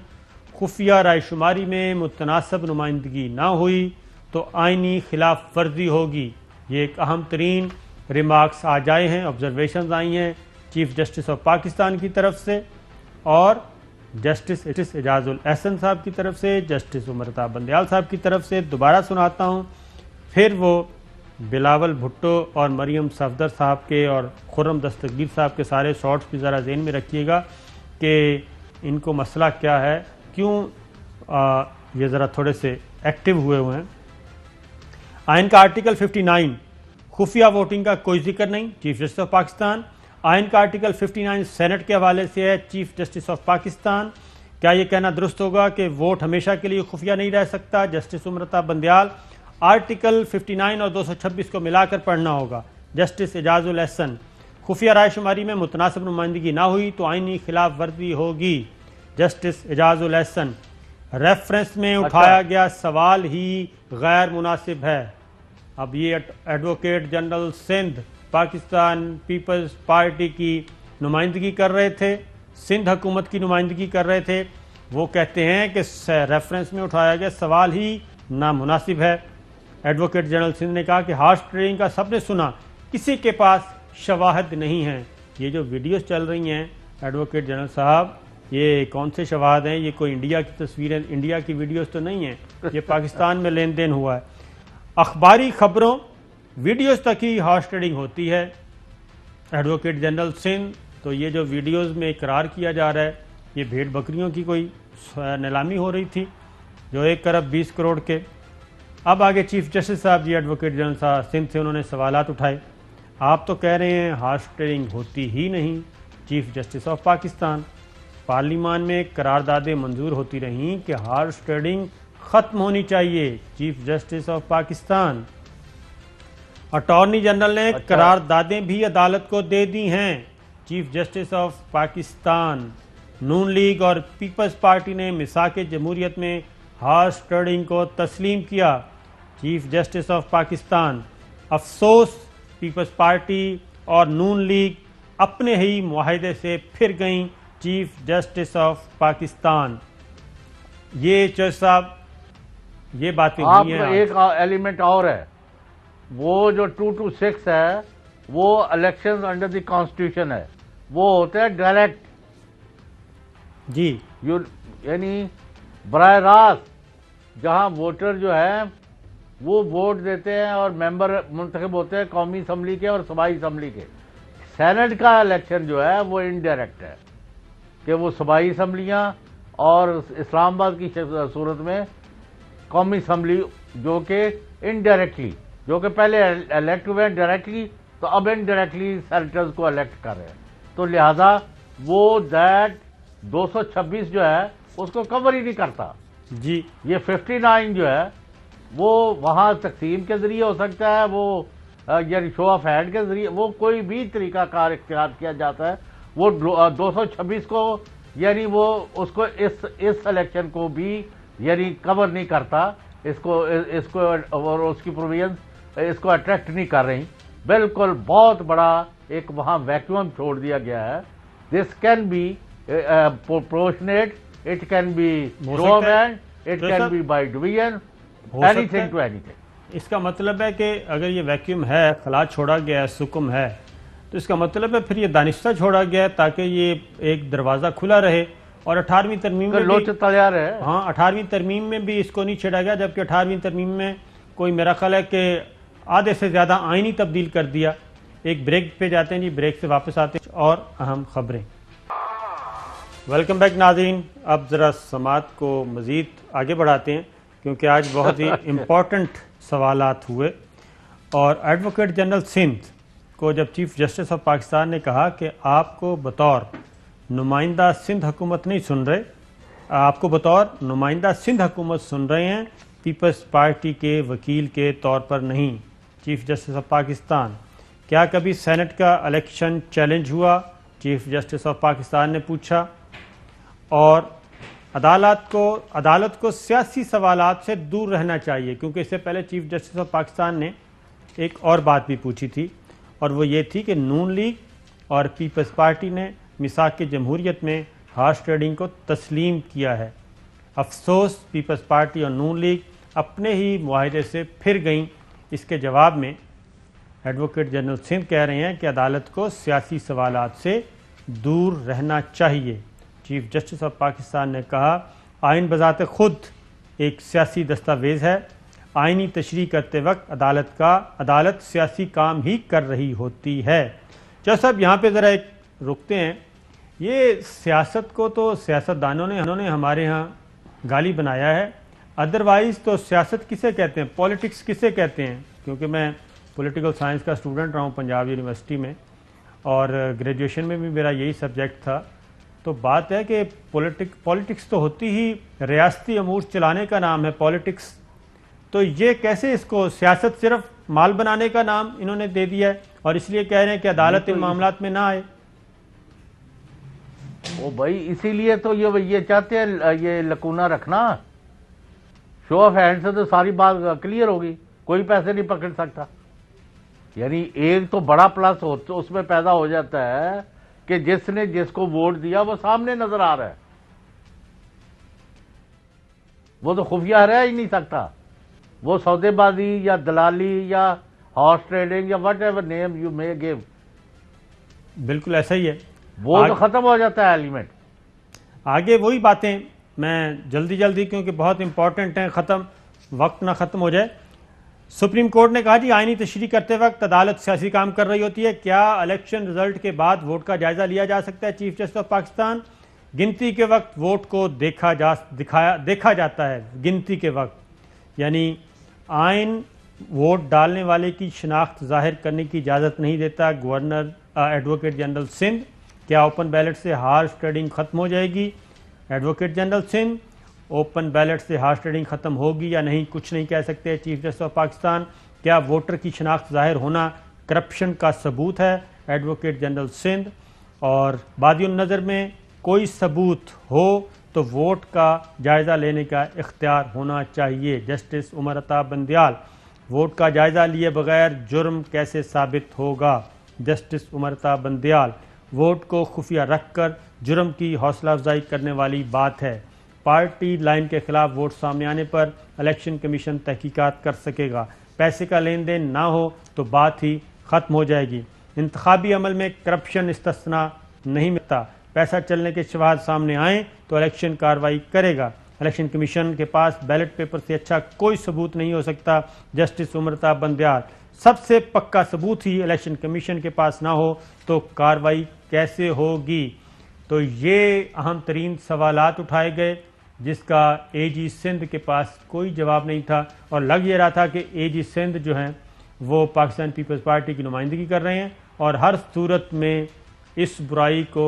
खुफिया रायशुमारी में मुतनासिब नुमाइंदगी ना हुई तो आइनी खिलाफ वर्जी होगी। ये एक अहम तरीन रिमार्क्स आज आए हैं, ऑब्जर्वेशंस आई हैं चीफ जस्टिस ऑफ पाकिस्तान की तरफ से और जस्टिस एजाजुल एहसन साहब की तरफ से, जस्टिस उमरता बंदयाल साहब की तरफ से। दोबारा सुनाता हूँ, फिर वो बिलावल भुट्टो और मरियम सफदर साहब के और खुर्रम दस्तगीर साहब के सारे शॉर्ट्स भी ज़रा ज़हन में रखिएगा कि इनको मसला क्या है, क्यों ये ज़रा थोड़े से एक्टिव हुए हैं। आइन का आर्टिकल 59 खुफिया वोटिंग का कोई जिक्र नहीं, चीफ जस्टिस ऑफ पाकिस्तान। आइन का आर्टिकल 59 सेनेट के हवाले से है, चीफ जस्टिस ऑफ पाकिस्तान। क्या ये कहना दुरुस्त होगा कि वोट हमेशा के लिए खुफिया नहीं रह सकता? जस्टिस उमरता बंदयाल, आर्टिकल 59 और 226 को मिलाकर पढ़ना होगा। जस्टिस एजाजुल एहसन, खुफिया रायशुमारी में मुतनासिब नुमाइंदगी ना हुई तो आइनी खिलाफ वर्जी होगी। जस्टिस एजाजुल एहसन, रेफरेंस में उठाया गया सवाल ही गैर मुनासिब है। अब ये advocate general Sindh Pakistan people's party की नुमाइंदगी कर रहे थे, सिंध हुकूमत की नुमाइंदगी कर रहे थे। वो कहते हैं कि रेफरेंस में उठाया गया सवाल ही नामुनासिब है। एडवोकेट जनरल सिंध ने कहा कि हॉर्स ट्रेडिंग का सबने सुना, किसी के पास शवाहद नहीं है। ये जो वीडियोस चल रही हैं एडवोकेट जनरल साहब, ये कौन से शवाहद हैं? ये कोई इंडिया की तस्वीरें, इंडिया की वीडियोस तो नहीं हैं, ये पाकिस्तान में लेन देन हुआ है। अखबारी खबरों वीडियोस तक ही हॉर्स ट्रेडिंग होती है। एडवोकेट जनरल सिंध, तो ये जो वीडियोस में इकरार किया जा रहा है ये भेड़ बकरियों की कोई नीलामी हो रही थी जो 1 अरब 20 करोड़ के। अब आगे चीफ जस्टिस साहब जी एडवोकेट जनरल साहब सिंध से उन्होंने सवालात उठाए। आप तो कह रहे हैं हॉर्स ट्रेडिंग होती ही नहीं। चीफ जस्टिस ऑफ पाकिस्तान, पार्लियामान में करारदादें मंजूर होती रहीं कि हॉर्स ट्रेडिंग ख़त्म होनी चाहिए। Chief justice of Pakistan, attorney general ने करारदादें भी अदालत को दे दी हैं। Chief justice of Pakistan, Noon league और पीपल्स पार्टी ने मिसाक जमहूरियत में हॉर्स ट्रेडिंग को तस्लीम किया। चीफ जस्टिस ऑफ पाकिस्तान, अफसोस पीपल्स पार्टी और नून लीग अपने ही मुआहदे से फिर गईं। चीफ जस्टिस ऑफ पाकिस्तान, ये जज साहब ये बातें आप हुई हैं। एक एलिमेंट और है, वो जो 2 to 6 है वो इलेक्शंस अंडर द कॉन्स्टिट्यूशन है, वो होते हैं डायरेक्ट जी, यानी बराह रास्त जहां वोटर जो है वो वोट देते हैं और मेंबर मुंतखब होते हैं कौमी असम्बली के और सूबाई असम्बली के। सेनेट का इलेक्शन जो है वो इनडायरेक्ट है कि वो सूबाई असम्बलियाँ और इस्लामाबाद की सूरत में कौमी असम्बली जो कि इनडायरेक्टली, जो कि पहले इलेक्ट हुए डायरेक्टली, तो अब इनडायरेक्टली सेनेटर्स को इलेक्ट कर रहे हैं। तो लिहाजा वो दैट 226 जो है उसको कवर ही नहीं करता जी। ये 59 जो है वो वहाँ तकसीम के जरिए हो सकता है, वो यानी शो ऑफ हैंड के जरिए, वो कोई भी तरीकाकार इख्तियार किया जाता है। वो 226 को यानी वो उसको इस इलेक्शन को भी यानी कवर नहीं करता, इसको और उसकी प्रोविजन इसको अट्रैक्ट नहीं कर रही। बिल्कुल बहुत बड़ा एक वहाँ वैक्यूम छोड़ दिया गया है। This can be proportionate, it can be show of hand, it can be by division, anything to anything. इसका मतलब है कि अगर ये वैक्यूम है, खला छोड़ा गया है, सुकुम है, तो इसका मतलब है फिर ये दानिस्ता छोड़ा गया है ताकि ये एक दरवाज़ा खुला रहे। और 18वीं तरमीम में लोच तैयार है। हाँ, 18वीं तरमीम में भी इसको नहीं छेड़ा गया, जबकि 18वीं तरमीम में कोई मेरा ख्याल है कि आधे से ज़्यादा आइन ही तब्दील कर दिया। एक ब्रेक पे जाते हैं जी, ब्रेक से वापस आते हैं और अहम खबरें। वेलकम बैक नाज़रीन। अब ज़रा समात को मज़ीद आगे बढ़ाते हैं क्योंकि आज बहुत ही इम्पोर्टेंट सवालात हुए। और एडवोकेट जनरल सिंध को जब चीफ जस्टिस ऑफ पाकिस्तान ने कहा कि आपको बतौर नुमाइंदा सिंध हुकूमत नहीं सुन रहे, आपको बतौर नुमाइंदा सिंध हुकूमत सुन रहे हैं, पीपल्स पार्टी के वकील के तौर पर नहीं। चीफ जस्टिस ऑफ पाकिस्तान, क्या कभी सेनेट का इलेक्शन चैलेंज हुआ? चीफ जस्टिस ऑफ पाकिस्तान ने पूछा। और अदालत को सियासी सवालात से दूर रहना चाहिए, क्योंकि इससे पहले चीफ जस्टिस ऑफ पाकिस्तान ने एक और बात भी पूछी थी, और वो ये थी कि नून लीग और पीपल्स पार्टी ने मिसाक जमहूरियत में हार्स ट्रेडिंग को तस्लीम किया है। अफसोस पीपल्स पार्टी और नून लीग अपने ही मुआहदे से फिर गईं। इसके जवाब में एडवोकेट जनरल सिंध कह रहे हैं कि अदालत को सियासी सवालात से दूर रहना चाहिए। चीफ जस्टिस ऑफ पाकिस्तान ने कहा, आइन बजाते खुद एक सियासी दस्तावेज़ है। आइनी तशरीह करते वक्त अदालत सियासी काम ही कर रही होती है। जो साहब यहाँ पे ज़रा एक रुकते हैं। ये सियासत को तो सियासतदानों ने हमारे यहाँ गाली बनाया है, अदरवाइज़ तो सियासत किसे कहते हैं, पॉलिटिक्स किसे कहते हैं? क्योंकि मैं पॉलिटिकल साइंस का स्टूडेंट रहा हूँ पंजाब यूनिवर्सिटी में, और ग्रेजुएशन में भी मेरा यही सब्जेक्ट था। तो बात है कि पॉलिटिक्स तो होती ही रियासती अमूर चलाने का नाम है पॉलिटिक्स। तो ये कैसे इसको सियासत सिर्फ माल बनाने का नाम इन्होंने दे दिया है, और इसलिए कह रहे हैं कि अदालत इन मामलात में ना आए। ओ भाई, इसीलिए तो ये चाहते हैं ये लकूना रखना। शो ऑफ हैंड से तो सारी बात क्लियर होगी, कोई पैसे नहीं पकड़ सकता। यानी एक तो बड़ा प्लस उसमें पैदा हो जाता है कि जिसने जिसको वोट दिया वो सामने नजर आ रहा है, वो तो खुफिया रह ही नहीं सकता। वो सौदेबाजी या दलाली या हॉर्स ट्रेडिंग या what ever name you may give, बिल्कुल ऐसा ही है, वो तो खत्म हो जाता है एलिमेंट। आगे वही बातें मैं जल्दी क्योंकि बहुत इंपॉर्टेंट हैं, वक्त ना ख़त्म हो जाए। सुप्रीम कोर्ट ने कहा जी, आईनी तशरीह करते वक्त अदालत सियासी काम कर रही होती है। क्या इलेक्शन रिजल्ट के बाद वोट का जायजा लिया जा सकता है? चीफ जस्टिस ऑफ पाकिस्तान, गिनती के वक्त वोट को देखा जाता है। गिनती के वक्त यानी आइन वोट डालने वाले की शिनाख्त जाहिर करने की इजाज़त नहीं देता। गवर्नर एडवोकेट जनरल सिंध, क्या ओपन बैलेट से हार्स ट्रेडिंग खत्म हो जाएगी? Advocate general Sindh, open ballot से हार्स ट्रेडिंग खत्म होगी या नहीं, कुछ नहीं कह सकते। चीफ जस्टिस ऑफ पाकिस्तान, क्या वोटर की शिनाख्त जाहिर होना करप्शन का सबूत है? एडवोकेट जनरल सिंध, और बादियुन नज़र में कोई सबूत हो तो वोट का जायज़ा लेने का इख्तियार होना चाहिए। जस्टिस उमर अता बंदियाल, वोट का जायज़ा लिए बगैर जुर्म कैसे साबित होगा? जस्टिस उमर अता बंदियाल, वोट को खुफिया रखकर जुर्म की हौसला अफजाई करने वाली बात है। पार्टी लाइन के खिलाफ वोट सामने आने पर इलेक्शन कमीशन तहकीकात कर सकेगा। पैसे का लेन देन ना हो तो बात ही ख़त्म हो जाएगी। इंतखाबी अमल में करप्शन इस्तिस्ना नहीं मिलता। पैसा चलने के शवाहद सामने आए तो इलेक्शन कार्रवाई करेगा। इलेक्शन कमीशन के पास बैलेट पेपर से अच्छा कोई सबूत नहीं हो सकता। जस्टिस उमरता बंदयाल, सबसे पक्का सबूत ही इलेक्शन कमीशन के पास ना हो तो कार्रवाई कैसे होगी। तो ये अहम तरीन सवालात उठाए गए जिसका एजी सिंध के पास कोई जवाब नहीं था और लग ये रहा था कि एजी सिंध जो हैं वो पाकिस्तान पीपल्स पार्टी की नुमाइंदगी कर रहे हैं और हर सूरत में इस बुराई को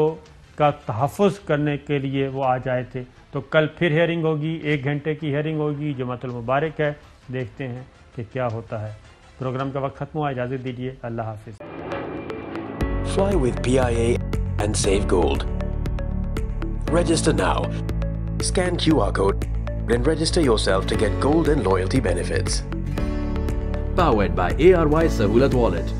का तहफ़्फ़ुज़ करने के लिए वो आज आए थे। तो कल फिर हेयरिंग होगी, 1 घंटे की हेयरिंग होगी, जुमातुल मुबारक है। देखते हैं कि क्या होता है। प्रोग्राम का वक्त खत्म हुआ, इजाज़त दीजिए, अल्लाह हाफिज़। Fly with PIA and save gold. Register now. Scan QR code and register yourself to get gold and loyalty benefits. Powered by ARY Sahulat Wallet.